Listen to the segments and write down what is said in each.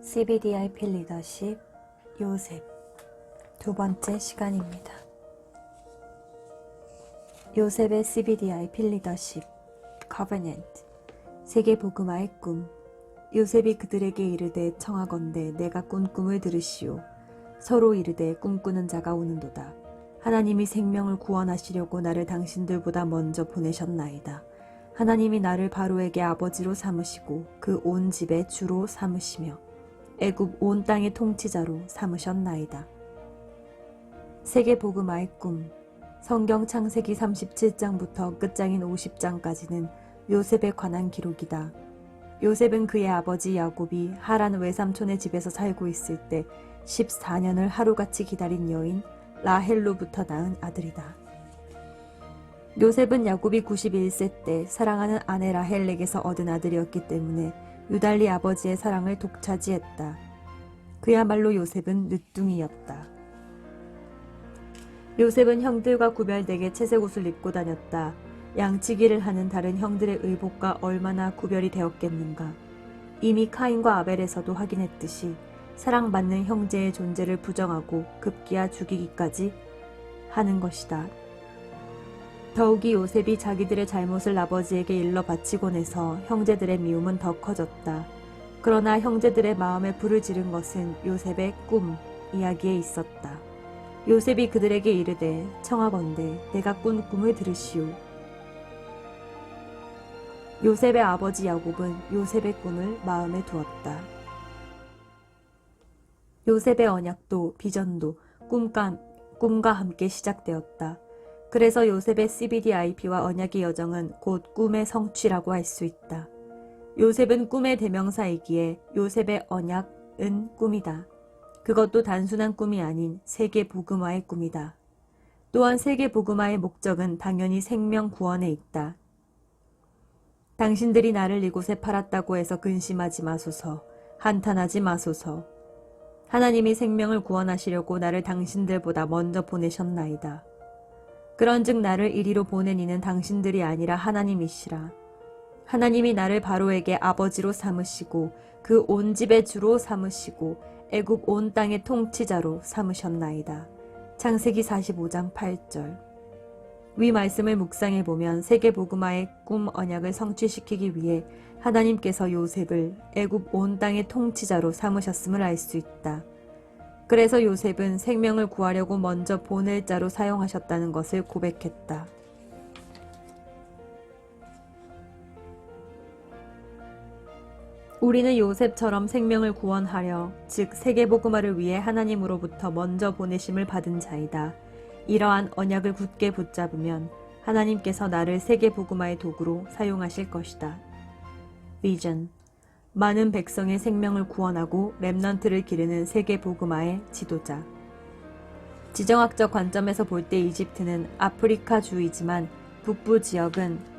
CBDIP 리더십 요셉 두 번째 시간입니다. 요셉의 CBDIP 리더십 커버넌트 세계 복음화의 꿈. 요셉이 그들에게 이르되 청하건대 내가 꾼 꿈을 들으시오. 서로 이르되 꿈꾸는 자가 오는도다. 하나님이 생명을 구원하시려고 나를 당신들보다 먼저 보내셨나이다. 하나님이 나를 바로에게 아버지로 삼으시고 그 온 집의 주로 삼으시며 애굽 온 땅의 통치자로 삼으셨나이다. 세계 복음화의 꿈. 성경 창세기 37장부터 끝장인 50장까지는 요셉에 관한 기록이다. 요셉은 그의 아버지 야곱이 하란 외삼촌의 집에서 살고 있을 때 14년을 하루같이 기다린 여인 라헬로부터 낳은 아들이다. 요셉은 야곱이 91세 때 사랑하는 아내 라헬에게서 얻은 아들이었기 때문에 유달리 아버지의 사랑을 독차지했다. 그야말로 요셉은 늦둥이였다. 요셉은 형들과 구별되게 채색 옷을 입고 다녔다. 양치기를 하는 다른 형들의 의복과 얼마나 구별이 되었겠는가. 이미 카인과 아벨에서도 확인했듯이 사랑받는 형제의 존재를 부정하고 급기야 죽이기까지 하는 것이다. 더욱이 요셉이 자기들의 잘못을 아버지에게 일러 바치곤 해서 형제들의 미움은 더 커졌다. 그러나 형제들의 마음에 불을 지른 것은 요셉의 꿈 이야기에 있었다. 요셉이 그들에게 이르되 청하건대 내가 꾼 꿈을 들으시오. 요셉의 아버지 야곱은 요셉의 꿈을 마음에 두었다. 요셉의 언약도 비전도 꿈과 함께 시작되었다. 그래서 요셉의 CBDIP와 언약의 여정은 곧 꿈의 성취라고 할 수 있다. 요셉은 꿈의 대명사이기에 요셉의 언약은 꿈이다. 그것도 단순한 꿈이 아닌 세계 복음화의 꿈이다. 또한 세계 복음화의 목적은 당연히 생명 구원에 있다. 당신들이 나를 이곳에 팔았다고 해서 근심하지 마소서, 한탄하지 마소서. 하나님이 생명을 구원하시려고 나를 당신들보다 먼저 보내셨나이다. 그런즉 나를 이리로 보낸 이는 당신들이 아니라 하나님이시라. 하나님이 나를 바로에게 아버지로 삼으시고 그 온 집의 주로 삼으시고 애굽 온 땅의 통치자로 삼으셨나이다. 창세기 45장 8절. 위 말씀을 묵상해보면 세계 복음화의 꿈 언약을 성취시키기 위해 하나님께서 요셉을 애굽 온 땅의 통치자로 삼으셨음을 알 수 있다. 그래서 요셉은 생명을 구하려고 먼저 보낼 자로 사용하셨다는 것을 고백했다. 우리는 요셉처럼 생명을 구원하려, 즉 세계복음화를 위해 하나님으로부터 먼저 보내심을 받은 자이다. 이러한 언약을 굳게 붙잡으면 하나님께서 나를 세계복음화의 도구로 사용하실 것이다. 비전. 많은 백성의 생명을 구원하고 렘넌트를 기르는 세계복음화의 지도자. 지정학적 관점에서 볼 때 이집트는 아프리카주이지만 북부 지역은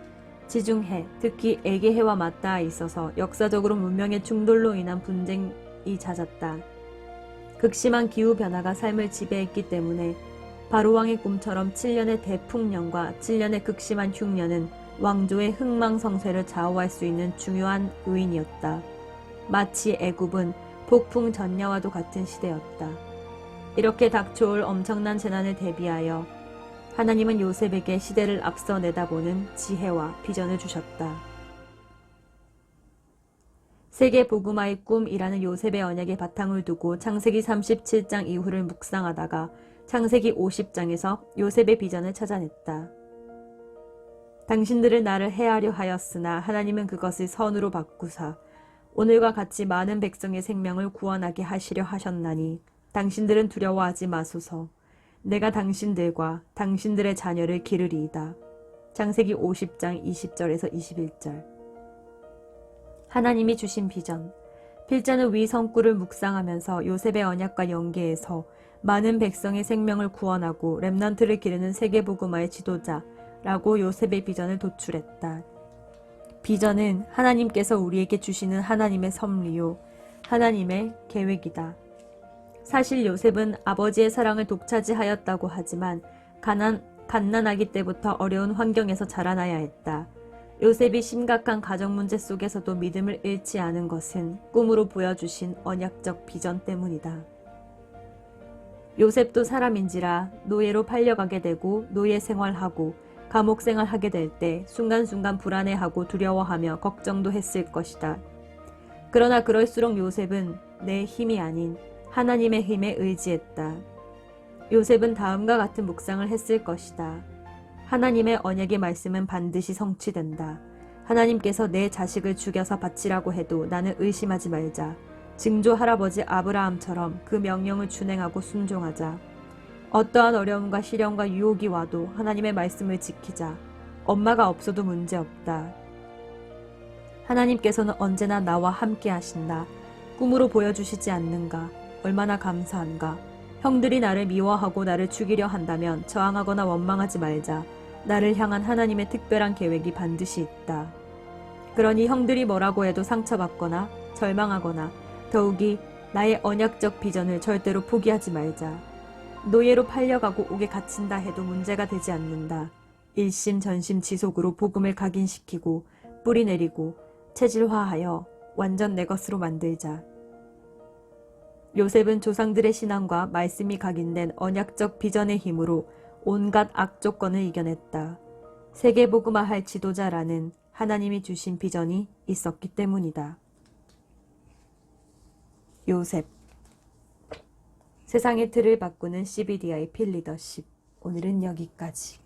지중해, 특히 에게해와 맞닿아 있어서 역사적으로 문명의 충돌로 인한 분쟁이 잦았다. 극심한 기후변화가 삶을 지배했기 때문에 바로왕의 꿈처럼 7년의 대풍년과 7년의 극심한 흉년은 왕조의 흥망성쇠를 좌우할 수 있는 중요한 요인이었다. 마치 애굽은 폭풍 전야와도 같은 시대였다. 이렇게 닥쳐올 엄청난 재난을 대비하여 하나님은 요셉에게 시대를 앞서 내다보는 지혜와 비전을 주셨다. 세계 복음화의 꿈이라는 요셉의 언약에 바탕을 두고 창세기 37장 이후를 묵상하다가 창세기 50장에서 요셉의 비전을 찾아냈다. 당신들을 나를 해하려 하였으나 하나님은 그것을 선으로 바꾸사 오늘과 같이 많은 백성의 생명을 구원하게 하시려 하셨나니 당신들은 두려워하지 마소서. 내가 당신들과 당신들의 자녀를 기르리이다. 창세기 50장 20절에서 21절. 하나님이 주신 비전. 필자는 위 성구를 묵상하면서 요셉의 언약과 연계해서 많은 백성의 생명을 구원하고 렘넌트를 기르는 세계복음화의 지도자라고 요셉의 비전을 도출했다. 비전은 하나님께서 우리에게 주시는 하나님의 섭리요, 하나님의 계획이다. 사실 요셉은 아버지의 사랑을 독차지하였다고 하지만 갓난아기 때부터 어려운 환경에서 자라나야 했다. 요셉이 심각한 가정 문제 속에서도 믿음을 잃지 않은 것은 꿈으로 보여주신 언약적 비전 때문이다. 요셉도 사람인지라 노예로 팔려가게 되고 노예 생활하고 감옥 생활하게 될 때 순간순간 불안해하고 두려워하며 걱정도 했을 것이다. 그러나 그럴수록 요셉은 내 힘이 아닌 하나님의 힘에 의지했다. 요셉은 다음과 같은 묵상을 했을 것이다. 하나님의 언약의 말씀은 반드시 성취된다. 하나님께서 내 자식을 죽여서 바치라고 해도 나는 의심하지 말자. 증조 할아버지 아브라함처럼 그 명령을 준행하고 순종하자. 어떠한 어려움과 시련과 유혹이 와도 하나님의 말씀을 지키자. 엄마가 없어도 문제없다. 하나님께서는 언제나 나와 함께 하신다. 꿈으로 보여주시지 않는가? 얼마나 감사한가? 형들이 나를 미워하고 나를 죽이려 한다면 저항하거나 원망하지 말자. 나를 향한 하나님의 특별한 계획이 반드시 있다. 그러니 형들이 뭐라고 해도 상처받거나 절망하거나 더욱이 나의 언약적 비전을 절대로 포기하지 말자. 노예로 팔려가고 옥에 갇힌다 해도 문제가 되지 않는다. 일심전심 지속으로 복음을 각인시키고 뿌리내리고 체질화하여 완전 내 것으로 만들자. 요셉은 조상들의 신앙과 말씀이 각인된 언약적 비전의 힘으로 온갖 악조건을 이겨냈다. 세계복음화할 지도자라는 하나님이 주신 비전이 있었기 때문이다. 요셉. 세상의 틀을 바꾸는 CBDI 필리더십. 오늘은 여기까지.